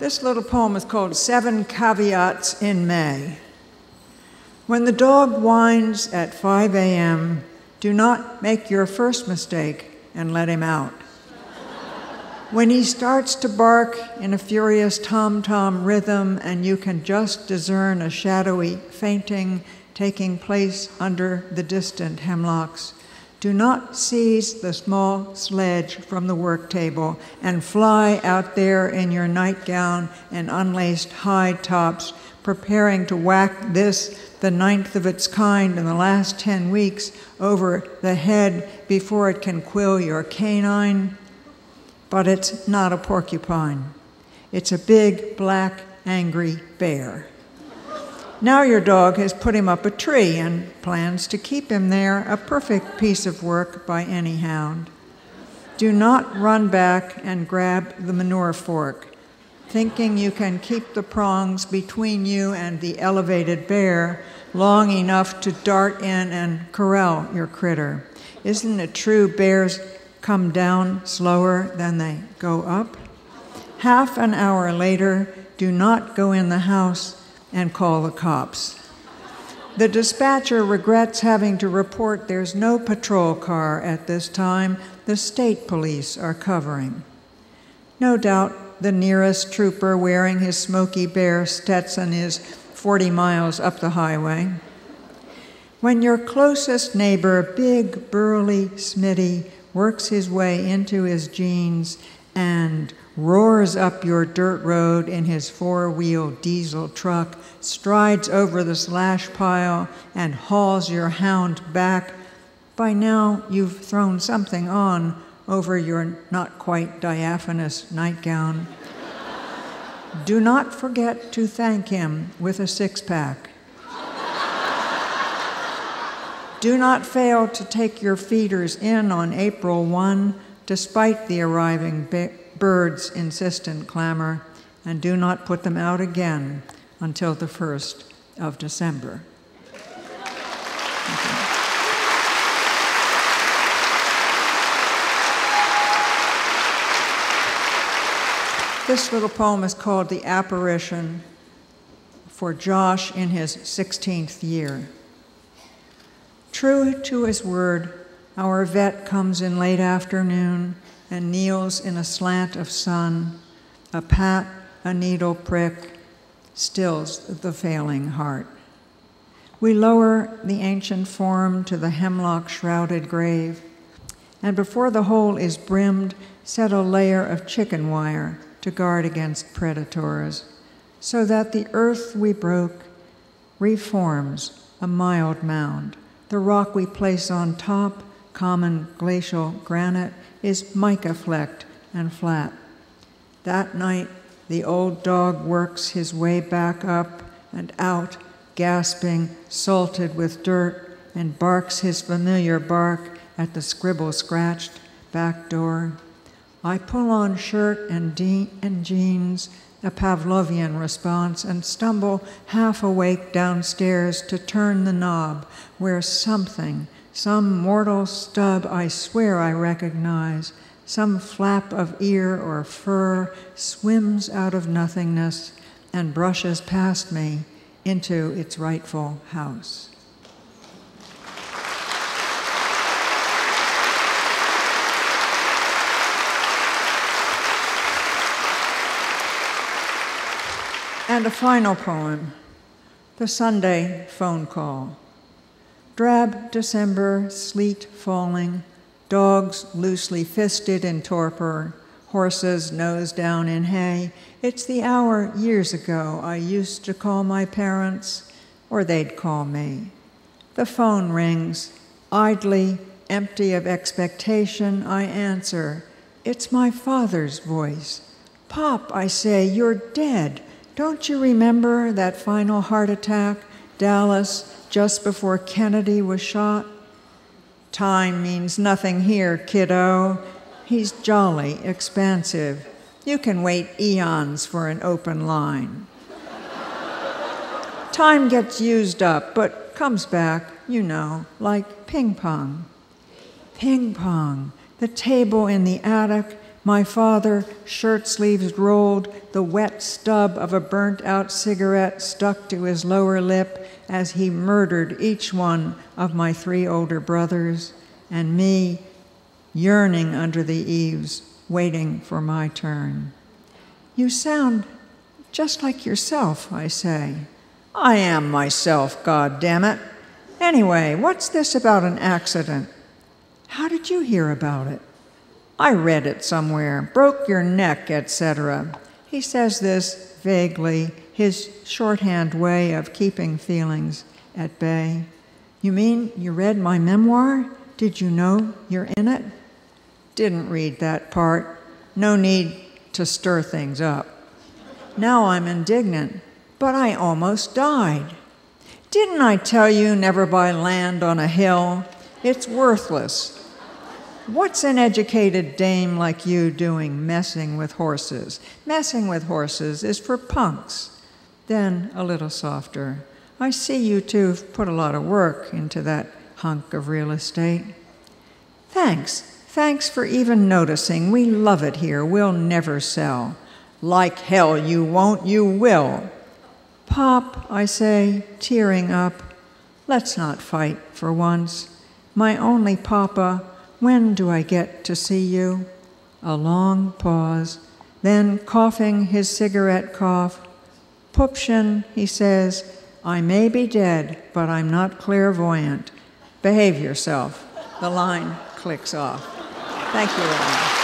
This little poem is called 7 Caveats in May. When the dog whines at 5 a.m., do not make your first mistake and let him out. When he starts to bark in a furious tom-tom rhythm and you can just discern a shadowy fainting taking place under the distant hemlocks, do not seize the small sledge from the work table and fly out there in your nightgown and unlaced high tops, preparing to whack this, the 9th of its kind in the last 10 weeks, over the head before it can quill your canine. But it's not a porcupine. It's a big, black, angry bear. Now your dog has put him up a tree and plans to keep him there, a perfect piece of work by any hound. Do not run back and grab the manure fork, thinking you can keep the prongs between you and the elevated bear long enough to dart in and corral your critter. Isn't it true bears come down slower than they go up? Half an hour later, do not go in the house and call the cops. The dispatcher regrets having to report there's no patrol car at this time. The state police are covering. No doubt the nearest trooper wearing his Smokey Bear Stetson is 40 miles up the highway. When your closest neighbor, big burly Smitty, works his way into his jeans and roars up your dirt road in his 4-wheel diesel truck, strides over the slash pile, and hauls your hound back, by now you've thrown something on over your not quite diaphanous nightgown. Do not forget to thank him with a 6-pack. Do not fail to take your feeders in on April 1, despite the arriving birds' insistent clamor, and do not put them out again until the 1st of December. This little poem is called The Apparition, for Josh in his 16th year. True to his word, our vet comes in late afternoon and kneels in a slant of sun. A pat, a needle prick, stills the failing heart. We lower the ancient form to the hemlock-shrouded grave, and before the hole is brimmed, set a layer of chicken wire to guard against predators, so that the earth we broke reforms a mild mound. The rock we place on top, common glacial granite, is mica-flecked and flat. That night, the old dog works his way back up and out, gasping, salted with dirt, and barks his familiar bark at the scribble-scratched back door. I pull on shirt and jeans, a Pavlovian response, and stumble half awake downstairs to turn the knob where something, some mortal stub I swear I recognize, some flap of ear or fur, swims out of nothingness and brushes past me into its rightful house. And a final poem, The Sunday Phone Call. Drab December, sleet falling, dogs loosely fisted in torpor, horses nose down in hay. It's the hour years ago I used to call my parents, or they'd call me. The phone rings. Idly, empty of expectation, I answer. It's my father's voice. Pop, I say, you're dead. Don't you remember that final heart attack, Dallas, just before Kennedy was shot? Time means nothing here, kiddo. He's jolly, expansive. You can wait eons for an open line. Time gets used up, but comes back, you know, like ping pong. Ping pong, the table in the attic, My father, shirt sleeves rolled, the wet stub of a burnt-out cigarette stuck to his lower lip as he murdered each one of my 3 older brothers, and me, yearning under the eaves, waiting for my turn. You sound just like yourself, I say. I am myself, goddammit. Anyway, what's this about an accident? How did you hear about it? I read it somewhere, broke your neck, etc. He says this vaguely, his shorthand way of keeping feelings at bay. You mean you read my memoir? Did you know you're in it? Didn't read that part. No need to stir things up. Now I'm indignant, but I almost died. Didn't I tell you never buy land on a hill? It's worthless. What's an educated dame like you doing messing with horses? Messing with horses is for punks. Then, a little softer, I see you two've put a lot of work into that hunk of real estate. Thanks. Thanks for even noticing. We love it here. We'll never sell. Like hell you won't, you will. Pop, I say, tearing up, let's not fight for once. My only papa, when do I get to see you? A long pause, then coughing his cigarette cough. Pupchen, he says, I may be dead, but I'm not clairvoyant. Behave yourself. The line clicks off. Thank you, everyone.